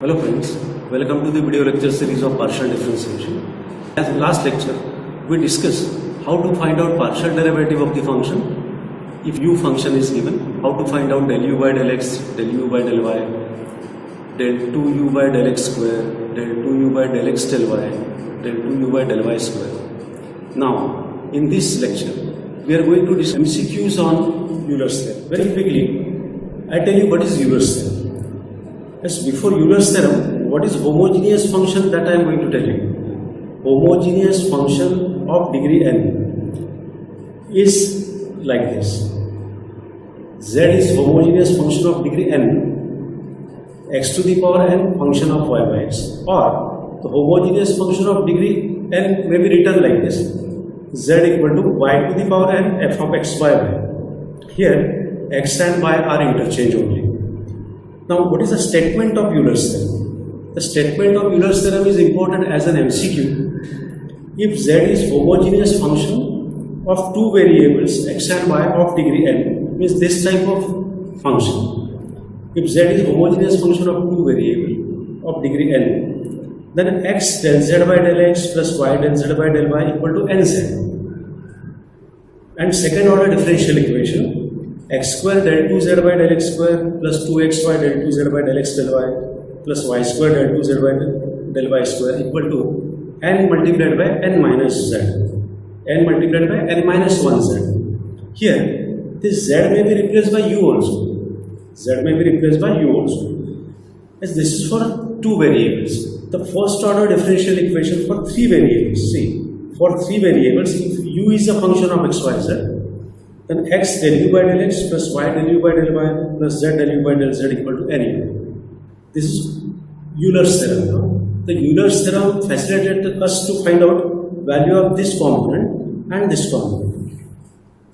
Hello friends, welcome to the video lecture series of partial differentiation. As in last lecture, we discussed how to find out partial derivative of the function. If u function is given, how to find out del u by del x, del u by del y, del 2u by del x square, del 2u by del x del y, del 2u by del y square. Now, in this lecture, we are going to discuss MCQs on Euler's theorem. Very quickly, I tell you what is Euler's theorem. Yes, before Euler's theorem, what is homogeneous function that I am going to tell you. Homogeneous function of degree n is like this. Z is homogeneous function of degree n, x to the power n function of y by x, or the homogeneous function of degree n may be written like this. Z equal to y to the power n f of x by y. Here x and y are interchange only. Now, what is the statement of Euler's theorem? The statement of Euler's theorem is important as an MCQ. If Z is homogeneous function of two variables x and y of degree n, means this type of function. If Z is homogeneous function of two variables of degree n, then x del z by del x plus y del z by del y equal to nz. And second order differential equation, x square del 2z by del x square plus 2xy del 2z by del x del y plus y square del 2z by del y square equal to n multiplied by n minus z, n multiplied by n minus 1z. Here, this z may be replaced by u also. Z may be replaced by u also. As this is for two variables. The first order differential equation for three variables. See, for three variables, if u is a function of x, y, z, then x del u by del x plus y del u by del y plus z del u by del z equal to n. This is Euler's theorem. No? The Euler's theorem facilitated us to find out value of this component and this component.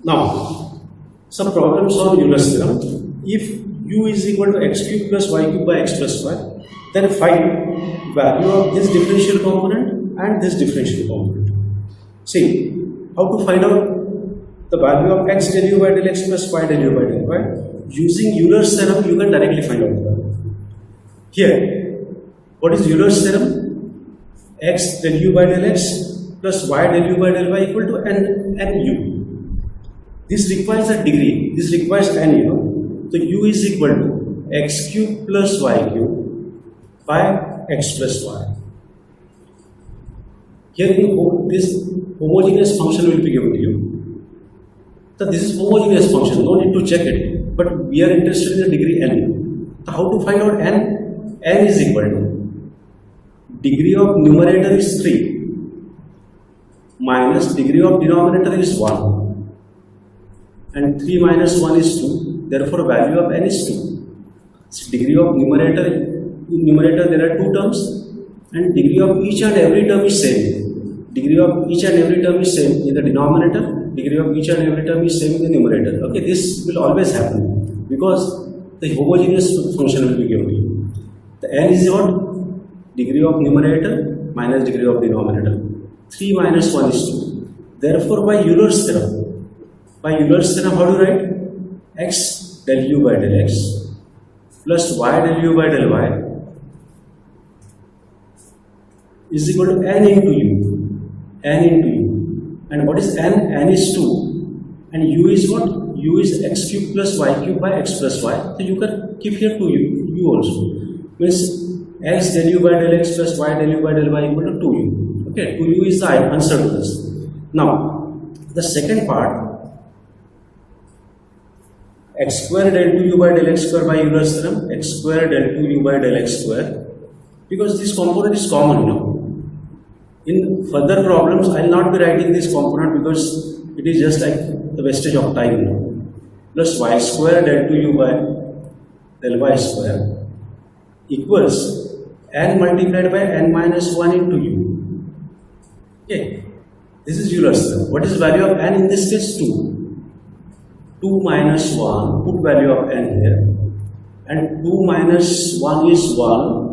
Now, some problems on Euler's theorem. If u is equal to x cube plus y cube by x plus y, then find value of this differential component and this differential component. See, how to find out the value of x del u by del x plus y del u by del y. Using Euler's theorem, you can directly find out the value. Here, what is Euler's theorem? X del u by del x plus y del u by del y equal to nu. This requires a degree. This requires n, you know. So u is equal to x cube plus y cube by x plus y. Here, this homogeneous function will be given to you. So this is homogeneous function, no need to check it, but we are interested in the degree n. So how to find out n? N is equal to degree of numerator is 3 minus degree of denominator is 1 and 3 minus 1 is 2, therefore value of n is 2. So degree of numerator, in numerator there are two terms and degree of each and every term is same. Degree of each and every term is same in the denominator. Degree of each and every term is same in the numerator. Okay, this will always happen because the homogeneous function will be given to you. The n is what? Degree of numerator minus degree of denominator. 3 minus 1 is 2. Therefore, by Euler's theorem, how do you write? X del u by del x plus y del u by del y is equal to n into u. N into u. And what is n? N is 2. And u is what? U is x cube plus y cube by x plus y. So you can keep here 2u, u also. Means x del u by del x plus y del u by del y equal to 2u. Okay, 2u is the answer to this. Now, the second part, x square del 2u by del x square by Euler's theorem, x square del 2u by del x square, because this component is common, you know. In further problems, I will not be writing this component because it is just like the wastage of time. Plus y square del 2u by del y square equals n multiplied by n minus 1 into u. Okay, this is Euler's theorem. What is value of n in this case? 2. 2 minus 1, put value of n here. And 2 minus 1 is 1.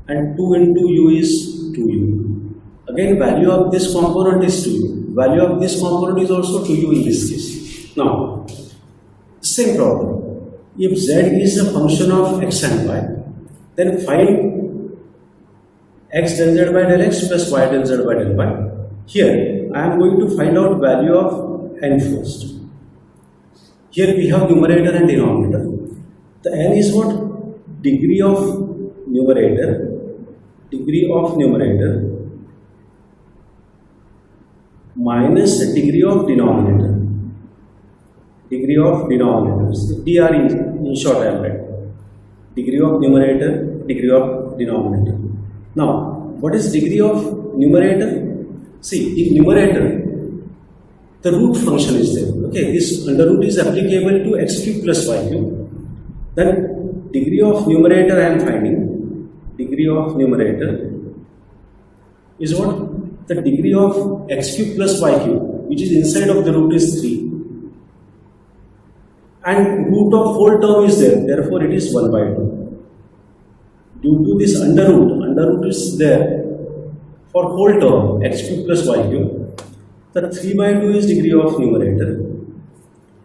And 2 into u is 2u. Again, value of this component is 2u. Value of this component is also 2u in this case. Now, same problem. If z is a function of x and y, Then find x del z by del x plus y del z by del y. Here I am going to find out value of n first. Here we have numerator and denominator. The n is what? Degree of numerator minus the degree of denominator. Degree of denominators. DR in short I am writing. Degree of numerator, degree of denominator. Now, what is degree of numerator? See, in numerator, the root function is there. Okay, this under root is applicable to x cube plus y cube. Then degree of numerator I am finding. Degree of numerator is what? The degree of x cube plus y cube, which is inside of the root, is 3. And root of whole term is there, therefore it is 1 by 2. Due to this under root is there for whole term, x cube plus y cube. The 3 by 2 is degree of numerator.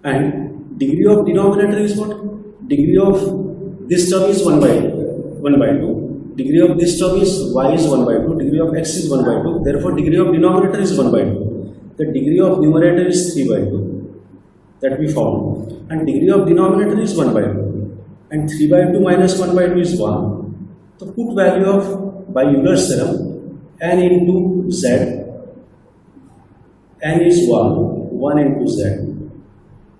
And degree of denominator is what? Degree of this term is 1 by 2. Degree of this term is y is 1 by 2. Degree of x is 1 by 2. Therefore, degree of denominator is 1 by 2. The degree of numerator is 3 by 2. That we found. And degree of denominator is 1 by 2. And 3 by 2 minus 1 by 2 is 1. So, put value of, by Euler's theorem, n into z. N is 1 into z.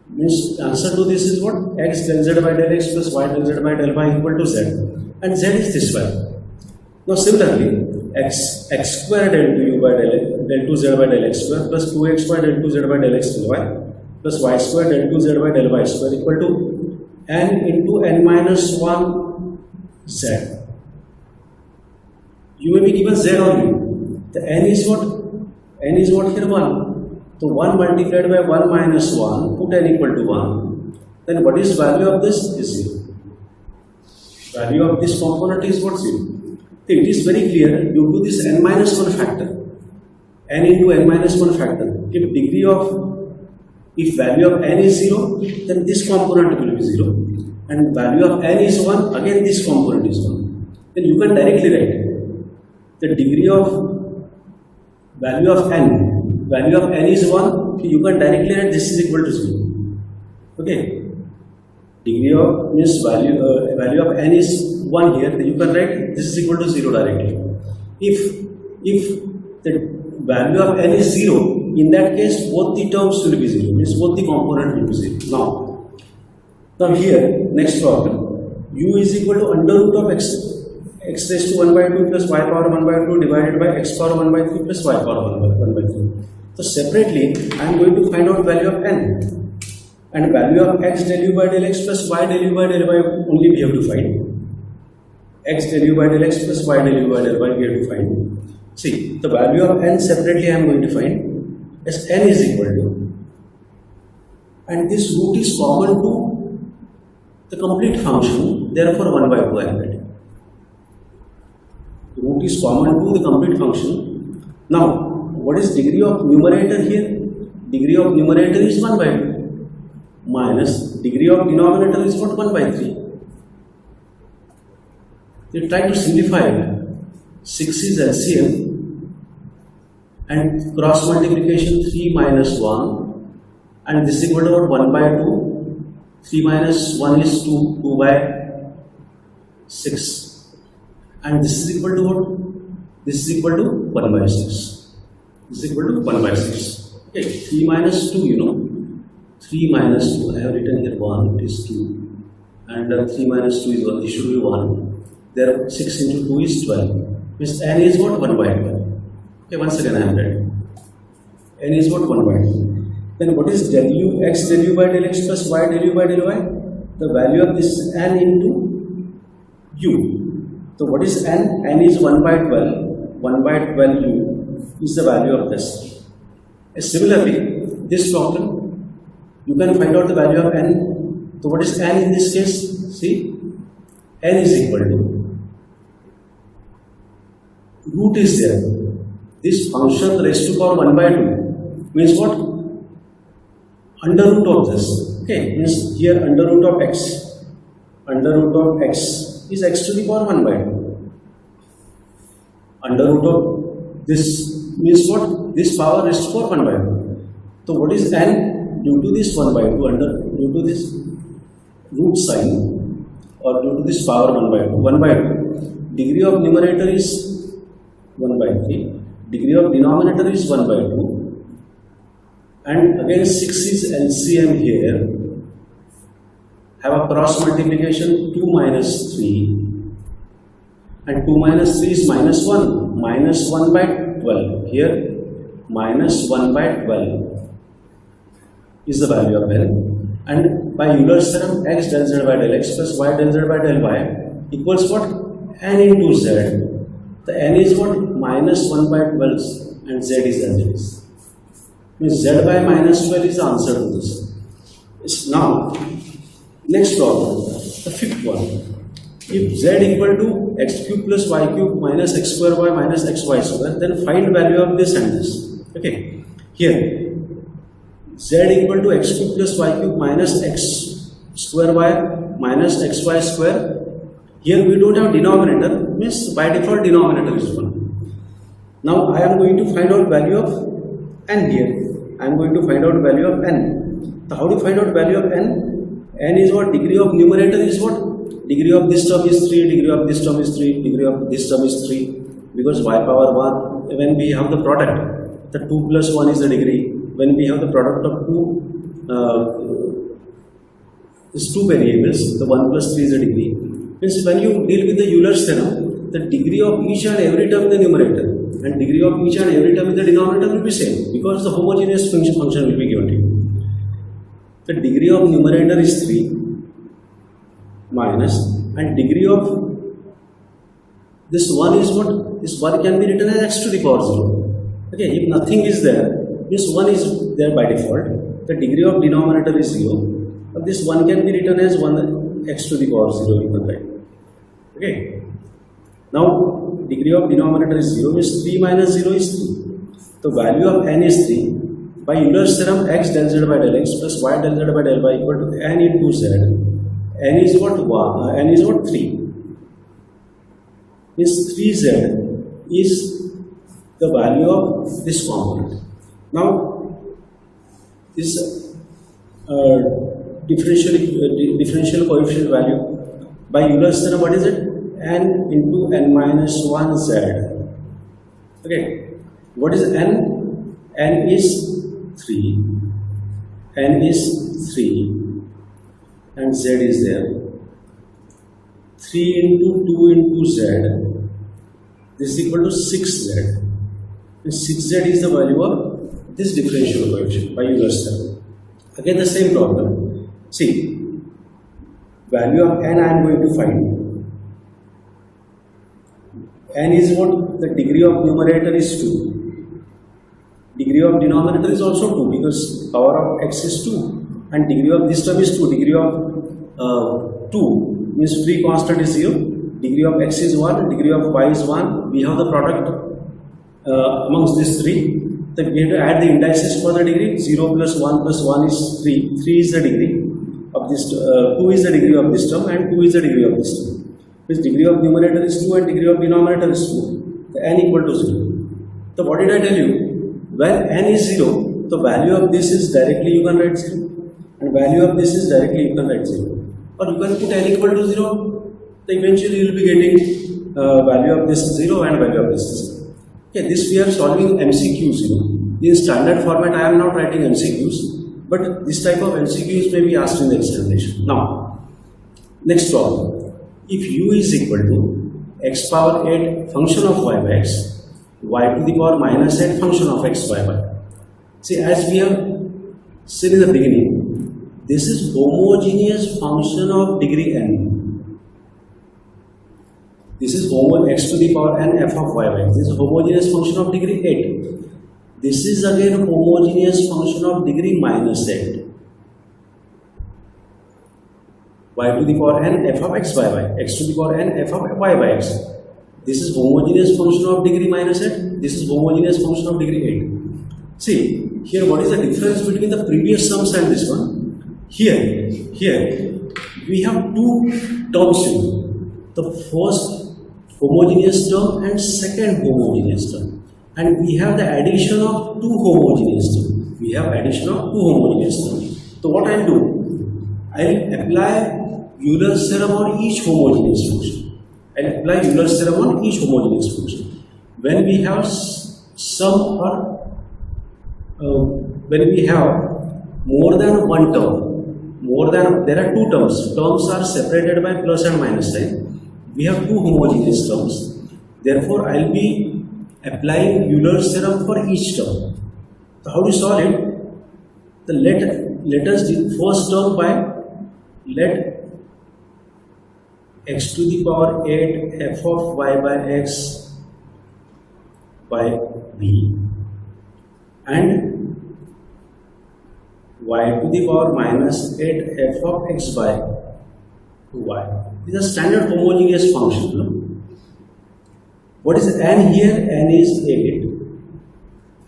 Means answer to this is what? X del z by del x plus y del z by del y equal to z. And z is this value. Now similarly, x square del 2 by del 2z by del x square plus 2xy del 2z by del x del y plus y square del 2z by del y square equal to n into n minus 1 z. You may be given z only. The n is what? N is what here? 1. So 1 multiplied by 1 minus 1, put n equal to 1. Then what is value of this? Is 0. Value of this component is what? 0. It is very clear due to this n minus 1 factor. N into n minus 1 factor. If value of n is 0, then this component will be 0. And value of n is 1, again this component is 1. Then you can directly write the degree of value of n. Value of n is 1, you can directly write this is equal to 0. Okay. Degree of means value of n is 1 here, then you can write this is equal to 0 directly. If the value of n is 0, in that case both the terms will be 0, means both the component will be 0. Now here, next problem, u is equal to under root of x raised to 1 by 2 plus y power 1 by 2 divided by x power 1 by 3 plus y power 1 by 3. So separately, I am going to find out value of n. And value of x del u by del x plus y del u by del y only we have to find. X del u by del x plus y del u by del y we have to find. See, the value of n separately I am going to find as n is equal to. And this root is common to the complete function, therefore 1 by 2 I am writing. Root is common to the complete function. Now, what is degree of numerator here? Degree of numerator is 1 by 2. Minus degree of denominator is what? 1 by 3. We try to simplify it. 6 is LCM and cross multiplication 3 minus 1 and this is equal to what? 1 by 2. 3 minus 1 is 2, 2 by 6 and this is equal to what? This is equal to 1 by 6. This is equal to 1 by 6. Okay, 3 minus 2, you know. 3 minus 2, I have written here 1, it is 2. And 3 minus 2 is 1, this should be 1. There 6 into 2 is 12. Means n is what? 1 by 12. Okay, once again I am writing. N is what? 1 by 12. Then what is del u, x del u by del x plus y del u by del y? The value of this is n into u. So what is n? N is 1 by 12. 1 by 12 u is the value of this. Similarly, this problem, you can find out the value of n. So what is n in this case? See, n is equal to root is there. This function raised to power 1 by 2 means what? Under root of this. Okay, means here under root of x is x to the power 1 by 2. Under root of this means what? This power raised to power 1 by 2. So what is n? Due to this 1 by 2, due to this root sign or due to this power 1 by 2. 1 by 2. Degree of numerator is 1 by 3. Degree of denominator is 1 by 2. And again 6 is LCM here. Have a cross multiplication 2 minus 3. And 2 minus 3 is minus 1. Minus 1 by 12. Here minus 1 by 12 is the value of n. And by Euler's theorem, x del z by del x plus y del z by del y equals what? N into z. The n is what? Minus 1 by 12 and z is as it is. Means z by minus 12 is the answer to this. Now, next problem, the fifth one. If z equal to x cube plus y cube minus x square y minus xy square, then find value of this and this. Okay. Here, z equal to x cube plus y cube minus x square y minus xy square. Here we don't have denominator, means by default denominator is 1. Now I am going to find out value of n here. I am going to find out value of n. So how do you find out value of n? N is what? Degree of numerator is what? Degree of this term is 3, degree of this term is 3, degree of this term is 3. Because y power 1, when we have the product, the 2 plus 1 is the degree. When we have the product of two variables, the 1 plus 3 is the degree. Means when you deal with the Euler's theorem, the degree of each and every term in the numerator and degree of each and every term in the denominator will be same, because the homogeneous function will be given to you. The degree of numerator is 3 minus, and degree of this 1 is what? This 1 can be written as x to the power 0. Okay, if nothing is there, this 1 is there by default. The degree of denominator is 0. But this 1 can be written as 1 x to the power 0, you can write. Okay. Now, degree of denominator is 0, means 3 minus 0 is 3. The value of n is 3. By Euler's theorem, x del z by del x plus y del z by del y equal to n into z. N is what? N is what? 3. Means 3z is the value of this component. Now, this differential coefficient value by Euler's theorem, what is it? N into n minus 1 z. Okay, what is n? N is 3. N is 3 and z is there. 3 into 2 into z. This is equal to 6z. And 6z is the value of this differential coefficient by Euler's theorem. Again the same problem. See, value of n I am going to find. N is what? The degree of numerator is 2. Degree of denominator is also 2, because power of x is 2. And degree of this term is 2. Degree of 2 means free constant is 0. Degree of x is 1. Degree of y is 1. We have the product amongst these 3. Then we have to add the indices for the degree. 0 plus 1 plus 1 is 3. 3 is the degree of this, 2 is the degree of this term, and 2 is the degree of this term. Which degree of numerator is 2 and degree of denominator is 2. The n equal to 0. So what did I tell you? When n is 0, the value of this is directly you can write 0. And value of this is directly you can write 0. Or you can put n equal to 0. So eventually you will be getting value of this 0 and value of this 0. Okay, this we are solving MCQs, In standard format, I am not writing MCQs, but this type of MCQs may be asked in the examination. Now, next problem. If u is equal to x power 8 function of y by x, y to the power minus 8 function of x by y. See, as we have said in the beginning, this is homogeneous function of degree n. This is x to the power n f of y by x. This is homogeneous function of degree 8. This is again homogeneous function of degree minus 8. Y to the power n f of x by y. X to the power n f of y by x. This is homogeneous function of degree minus 8. This is homogeneous function of degree 8. See, here what is the difference between the previous sums and this one? Here, we have two terms. The the first homogeneous term and second homogeneous term, and we have the addition of two homogeneous terms. We have addition of two homogeneous terms. So what I'll do, I'll apply Euler's theorem on each homogeneous function. I'll apply Euler's theorem on each homogeneous function. When we have some or when we have more than one term, there are two terms. Terms are separated by plus and minus sign. We have two homogeneous terms. Therefore, I'll be applying Euler's theorem for each term. So how do you solve it? The let us do first term by let x to the power 8 f of y by x by b and y to the power minus 8 f of x by y. These are standard homogeneous function. No? What is n here? N is 8.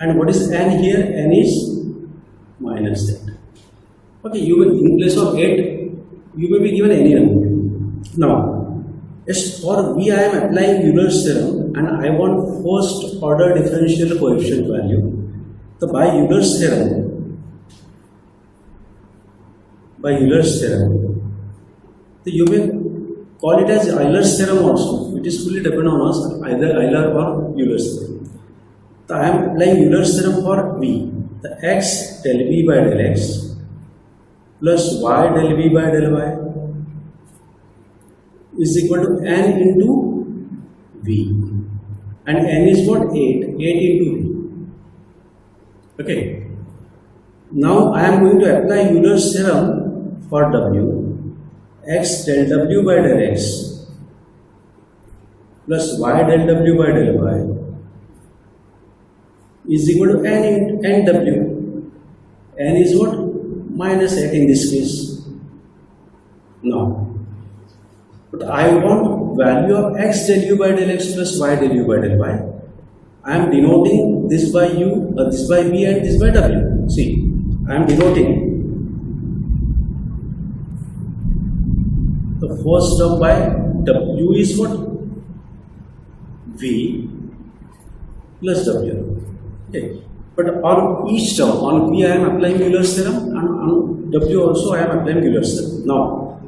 And what is n here? N is minus 8. Okay, you will, in place of 8, you may be given any number. Now, as for V, I am applying Euler's theorem and I want first order differential coefficient value. So by Euler's theorem, so you may call it as Euler's theorem also. It is fully dependent on us, either Euler or Euler's theorem. So I am applying Euler's theorem for V. The x del V by del x plus y del V by del y is equal to n into V. And n is what? 8. 8 into V. Okay. Now I am going to apply Euler's theorem for W. X del W by del x plus y del W by del y is equal to n W. N is what? Minus 8 in this case. Now, but I want value of x del U by del x plus y del U by del y. I am denoting this by U, this by B and this by W. See, I am denoting the first term by W is what? V plus W. Okay. But on each term, on V I am applying Euler's theorem and on W also I am applying Euler's theorem. Now,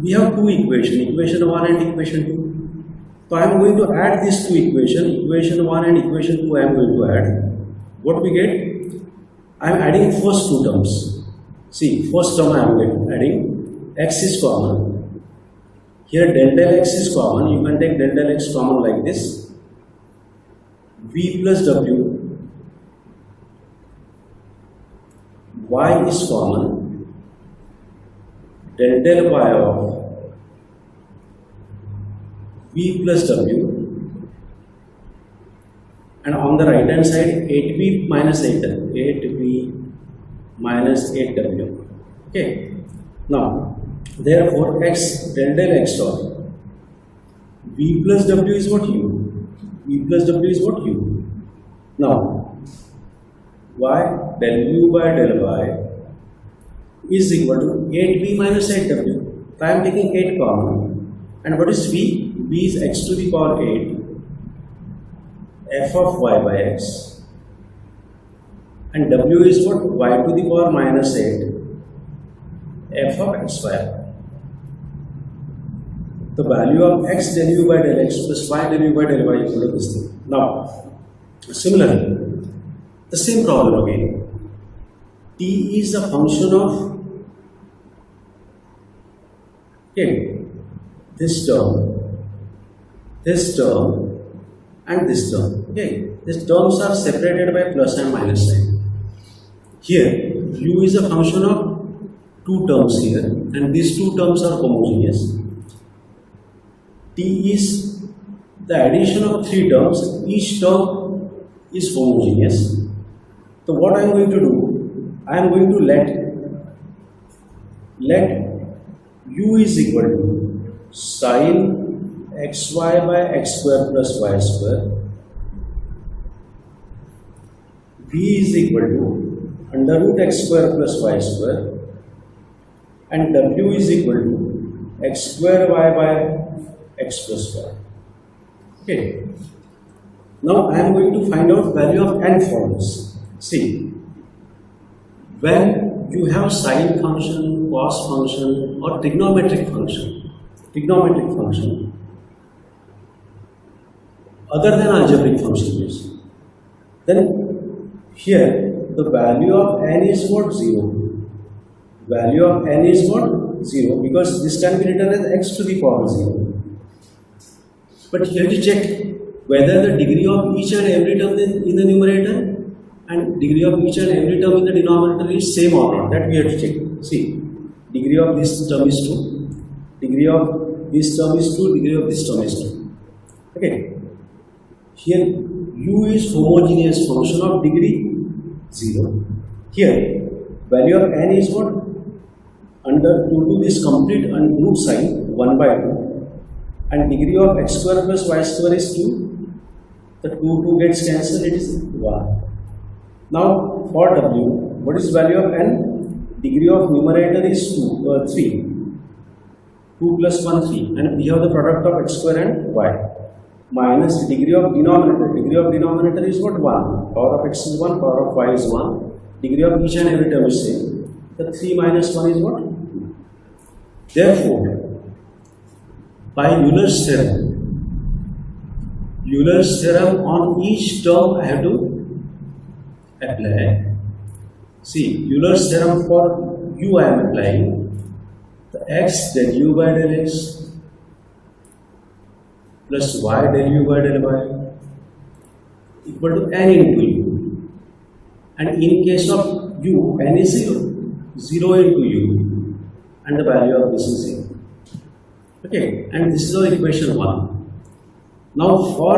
we have two equations, equation 1 and equation 2. So I am going to add these two equations, equation 1 and equation 2 I am going to add. What we get? I am adding first two terms. See, first term I am adding, x is common. Here del del x is common, you can take del del x common like this. V plus W. Y is common, del del y of V plus W, and on the right hand side 8V minus 8V minus 8W. Okay. Now, therefore x del del x of V plus W is what? U. V plus W is what? U. Now, y del U by del y is equal to 8V minus 8W. So I am taking 8 common. And what is V? V is x to the power 8 f of y by x. And W is what? Y to the power minus 8 f of x by y. The value of x del U by del x plus y del U by del y equal to this thing. Now, similarly, the same problem again. T is a function of this term, and this term. Okay, these terms are separated by plus and minus sign. Here, U is a function of two terms here, and these two terms are homogeneous. T is the addition of three terms, each term is homogeneous. So what I am going to do, I am going to let U is equal to sin xy by x square plus y square. V is equal to under root x square plus y square, and W is equal to x square y by x plus y. Okay. Now I am going to find out value of n for this. See, when you have sine function, cos function, or trigonometric function, other than algebraic functions, then here the value of n is what? 0. Value of n is what? 0, because this can be written as x to the power 0. But here to check whether the degree of each and every term in the numerator and degree of each and every term in the denominator is same or not. That we have to check. See, degree of this term is 2, degree of this term is 2, degree of this term is 2. Okay. Here u is homogeneous function of degree 0. Here value of n is what? Under 2 to this complete and group sign 1 by 2, and degree of x square plus y square is 2. The 2 gets cancelled, it is 1. Now for w, what is value of n? Degree of numerator is 3. 2 plus 1, 3, and we have the product of x square and y, minus the degree of denominator. Degree of denominator is what? 1. Power of x is 1, power of y is 1. Degree of each and every term is same. The 3 minus 1 is what? 2. Therefore, by Euler's theorem on each term I have to apply. See, Euler's theorem for u I am applying. The x del u by del x plus y del u by del y equal to n into u. And in case of u, n is 0. 0 into u, and the value of this is 0. Okay, and this is our equation 1. Now for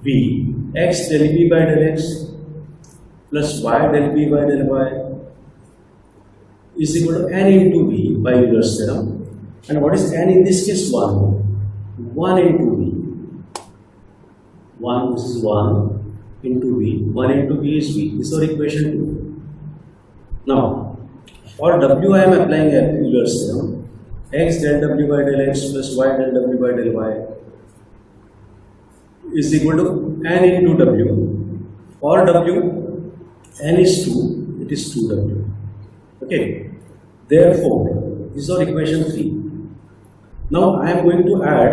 v, x del v by del x plus y del v by del y is equal to n into v by Euler's theorem. And what is n in this case? 1. 1 into v. 1, this is 1 into v. 1 into v is v. This is our equation 2. Now, for w I am applying Euler's theorem. X del w by del x plus y del w by del y is equal to n into w. For w, n is 2, it is 2w. Okay. Therefore, this is our equation 3. Now I am going to add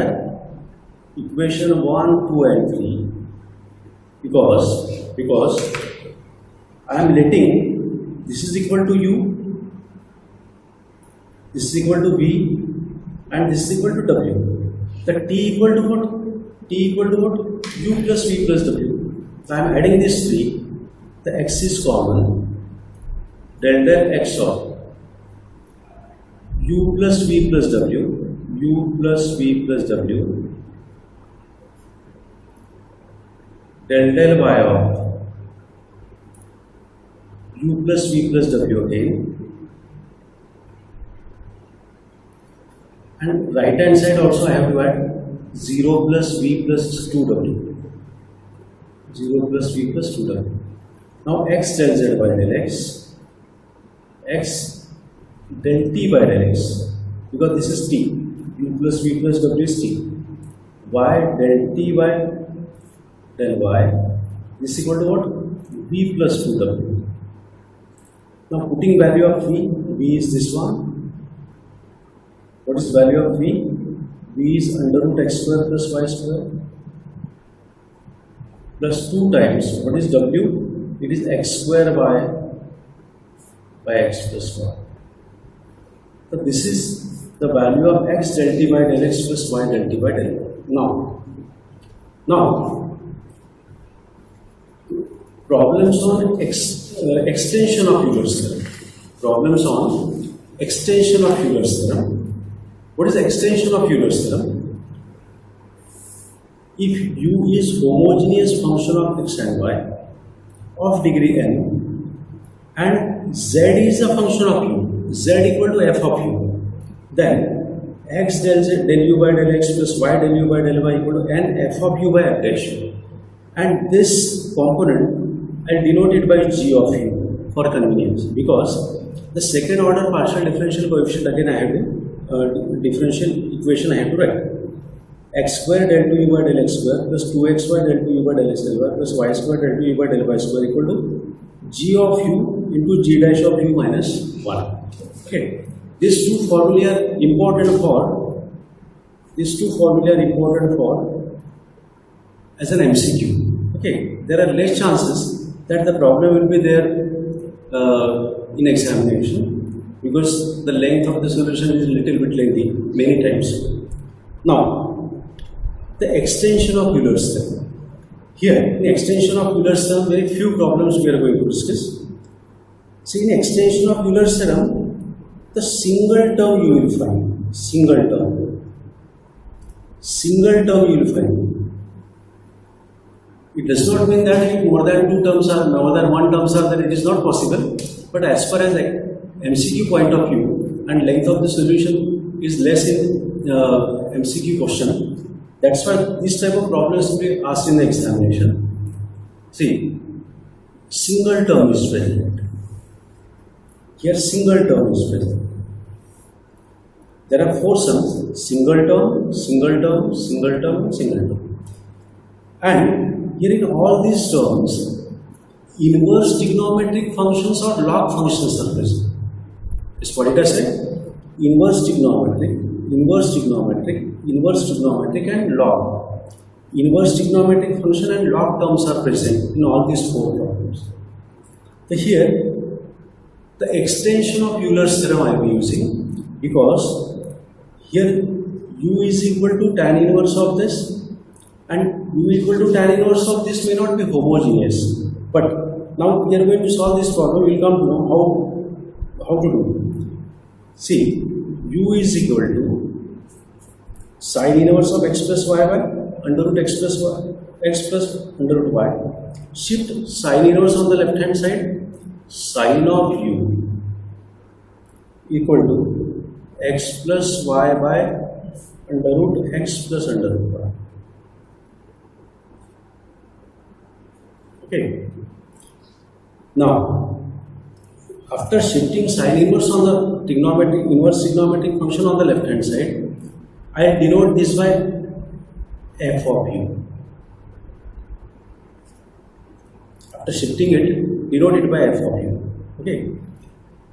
equation 1, 2 and 3 because I am letting this is equal to u, this is equal to v, and this is equal to w. The t equal to what? T equal to what? U plus v plus w. So I am adding this 3. The x is common. Del x of u plus v plus w, u plus v plus w, del y of u plus v plus w again, and right hand side also I have to add 0 plus v plus 2w, 0 plus v plus 2w. Now x del z by del x, x del t by del x, because this is t, u plus v plus w is t, y del t by del y is equal to what? V plus 2w. Now putting value of v is this one. What is value of v? V is under root x square plus y square plus 2 times, what is w? It is x square by x plus y. So this is the value of x del t by del x plus y del t by del y. Now problems on extension of Euler's theorem. Problems on extension of Euler's theorem. What is the extension of Euler's theorem? If u is homogeneous function of x and y of degree n, and z is a function of u, z equal to f of u, then x del z del u by del x plus y del u by del y equal to n f of u by f dash, and this component I'll denote it by g of u for convenience, because the second order partial differential coefficient again I have to differential equation I have to write. X square del 2 u by del x square plus 2xy del 2 u by del x del y plus y square del 2 u by del y square equal to g of u into g dash of u minus 1. Okay. These two formulae are important for as an MCQ. Okay. There are less chances that the problem will be there in examination because the length of the solution is a little bit lengthy many times. Now, the extension of Euler's theorem. Here, in extension of Euler's theorem, very few problems we are going to discuss. See, in extension of Euler's theorem, the single term you will find. Single term you will find. It does not mean that if more than one terms are there, it is not possible. But as far as MCQ point of view, and length of the solution is less in MCQ question, that's why this type of problems will be asked in the examination. See, single term is present. Here single term is present. There are four sums: single term, single term, single term, single term. And here in all these terms, inverse trigonometric functions or log functions are present. Is what it has said. Inverse trigonometric, and log. Inverse trigonometric function and log terms are present in all these four problems. So here, the extension of Euler's theorem I am using because here u is equal to tan inverse of this, and u equal to tan inverse of this may not be homogeneous. But now we are going to solve this problem. We will come to know how to do. See, u is equal to sin inverse of x plus y by under root x plus under root y. Shift sin inverse on the left hand side. Sin of u equal to x plus y by under root x plus under root y. Okay. Now, after shifting sin inverse on the inverse trigonometric function on the left hand side, I denote this by f of u. After shifting it, denote it by f of u. Okay.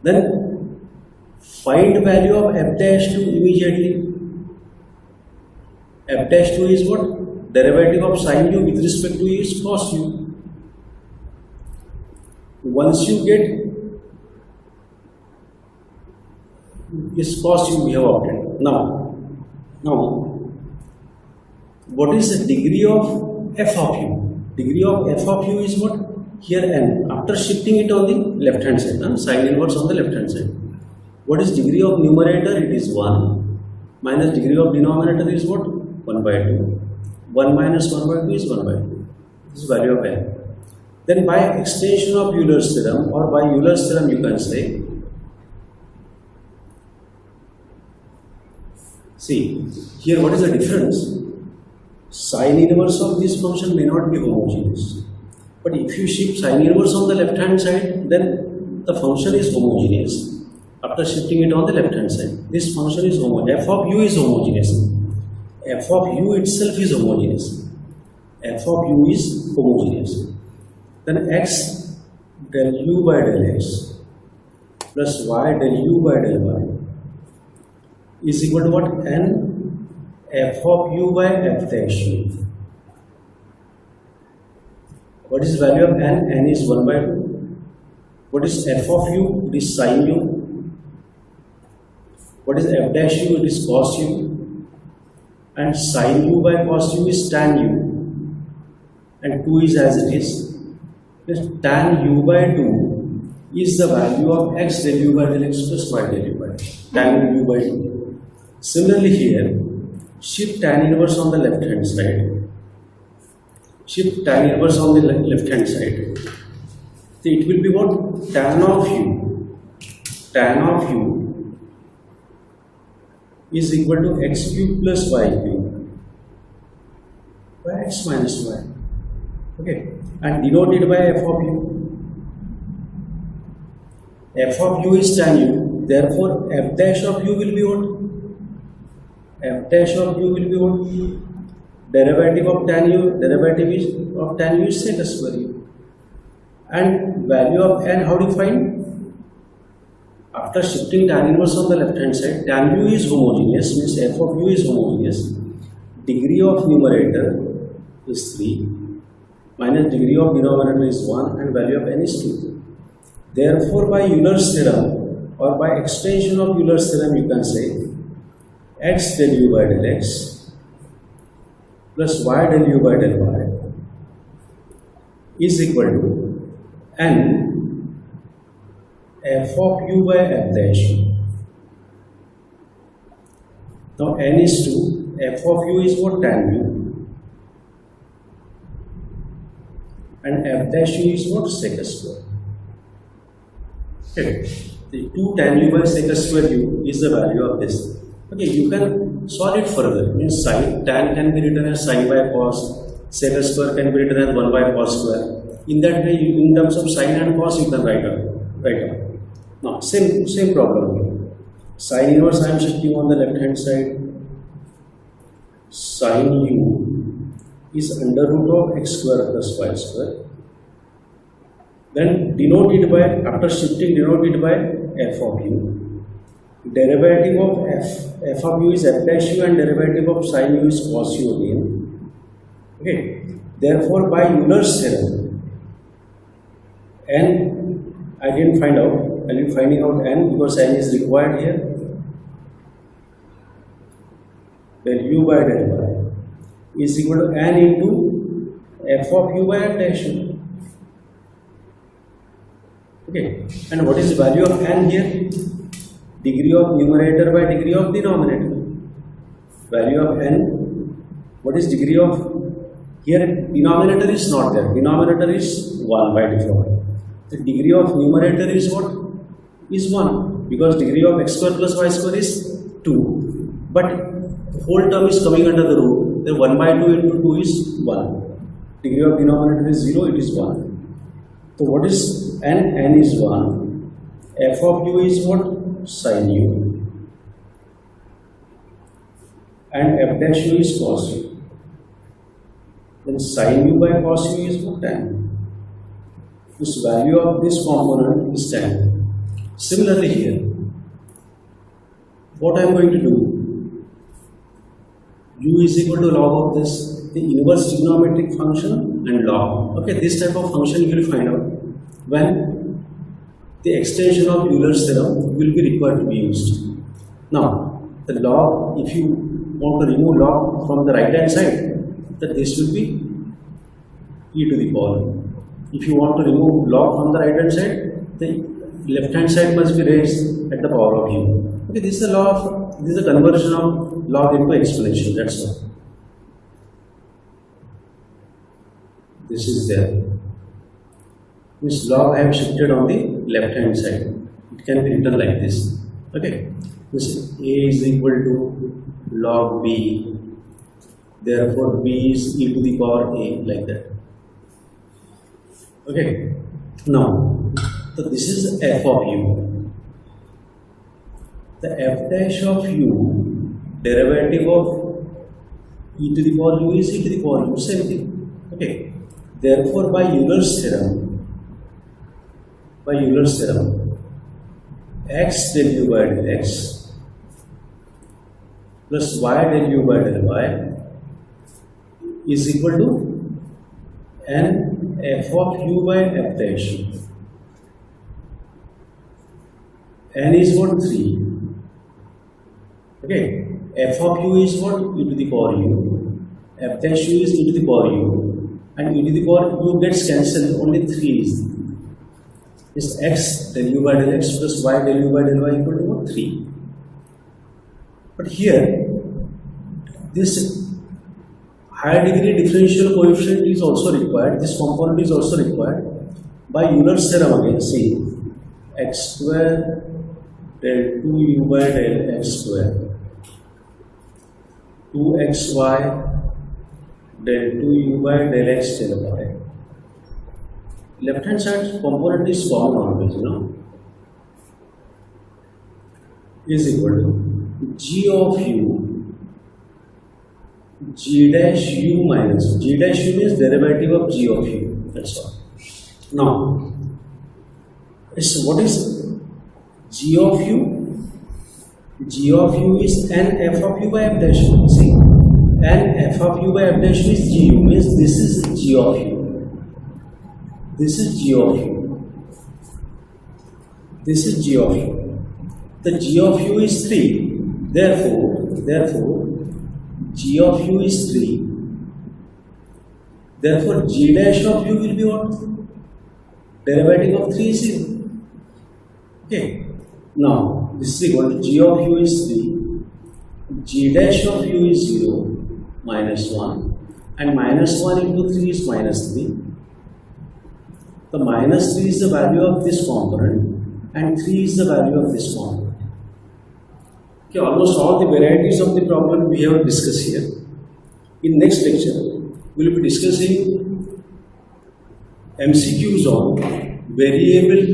Then find value of f dash 2 immediately. F dash 2 is what? Derivative of sin u with respect to u is cos u. Once you get this cos u we have obtained. Now, what is the degree of f of u? Degree of f of u is what? Here n. After shifting it on the left hand side, sin inverse on the left hand side. What is degree of numerator? It is 1. Minus degree of denominator is what? 1 by 2. 1 minus 1 by 2 is 1 by 2. This is value of n. Then by extension of Euler's theorem, or by Euler's theorem you can say, see, here what is the difference? Sin inverse of this function may not be homogeneous. But if you shift sin inverse on the left hand side, then the function is homogeneous. After shifting it on the left hand side, this function is homogeneous. F of u is homogeneous. F of u itself is homogeneous. F of u is homogeneous. Then x del u by del x plus y del u by del y is equal to what? N f of u by f dash u. What is the value of n? N is 1 by 2. What is f of u? It is sin u. What is f dash u? It is cos u. And sin u by cos u is tan u. And 2 is as it is. Tan u by 2 is the value of x del u by del x plus y del u by tan u by 2. Similarly here, shift tan inverse on the left hand side. Shift tan inverse on the left hand side. So it will be what? Tan of u. Tan of u is equal to x cube plus y cube by x minus y. Okay. And denoted by f of u. F of u is tan u. Therefore, f dash of u will be what? f dash of u will be what? Derivative of tan u, derivative of tan u is sec square u. And value of n, how do you find? After shifting tan inverse on the left hand side, tan u is homogeneous, means f of u is homogeneous. Degree of numerator is 3, minus degree of denominator is 1, and value of n is 2. Therefore, by Euler's theorem or by extension of Euler's theorem, you can say x del u by del x plus y del u by del y is equal to n f of u by f dash. Now n is 2, f of u is what? Tan u, and f dash u is what? Sec square. Okay. The 2 tan u by sec square u is the value of this. Okay, you can solve it further. Means sin tan can be written as sin by cos, sec square can be written as 1 by cos square. In that way, in terms of sin and cos, you can write out. Now, same problem here. Sin inverse I am shifting on the left hand side. Sin u is under root of x square plus y square. Then denoted by, after shifting, denoted by f of u. Derivative of f of u is f dash u, and derivative of sin u is cos u again. Okay. Therefore, by Euler's theorem, n I didn't find out. I will be finding out n because n is required here. Del u by del y is equal to n into f of u by f dash u. Okay, and what is the value of n here? Degree of numerator by degree of denominator. Value of n, what is degree of? Here denominator is not there. Denominator is 1 by default. The degree of numerator is what? Is 1, because degree of x square plus y square is 2. But the whole term is coming under the root. Then 1 by 2 into 2 is 1. Degree of denominator is 0, it is 1. So what is n? N is 1. F of u is what? Sin u. And f dash u is cos u. Then sin u by cos u is what? Tan. This value of this component is tan. Similarly here, what I am going to do? U is equal to log of this, the inverse trigonometric function and log. Okay, this type of function you will find out when the extension of Euler's theorem will be required to be used. Now, the log, if you want to remove log from the right hand side, that this will be e to the power. If you want to remove log from the right hand side, the left hand side must be raised at the power of u. Okay, this is the law of, this is the conversion of log into exponential, that's all. This is there. This log I have shifted on the left hand side. It can be written like this. Okay, this a is equal to log b. Therefore, b is e to the power a, like that. Okay, now, so this is f of u. The f dash of u, derivative of e to the power u is e to the power u, same thing. Okay, therefore, by Euler's theorem, x del u by del x plus y del u by del y is equal to n f of u by f dash. N is what? 3. Okay, f of u is what? E to the power u. F dash u is e to the power u, and e to the power u gets cancelled. Only 3 is. Is x del u by del x plus y del u by del y equal to what? 3. But here, this higher degree differential coefficient is also required. This component is also required. By Euler's theorem again, see, x square del 2u by del x square 2xy del 2u by del x del y. Left hand side component is common always, is equal to g of u g dash u minus, g dash u is derivative of g of u, that's all. Now, what is g of u? G of u is n f of u by f dash u. See, n f of u by f dash u is g u, means this is g of u. This is g of u. This is g of u. The g of u is 3. Therefore, g of u is 3. Therefore, g dash of u will be what? Derivative of 3 is 0. Okay. Now, this is equal to g of u is 3. G dash of u is 0, minus 1. And minus 1 into 3 is minus 3. The minus 3 is the value of this component. And 3 is the value of this component. Okay, almost all the varieties of the problem we have discussed here. In next lecture, we will be discussing MCQs on variable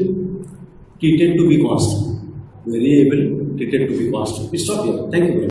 treated to be constant. Variable treated to be constant. We stop here. Thank you very much.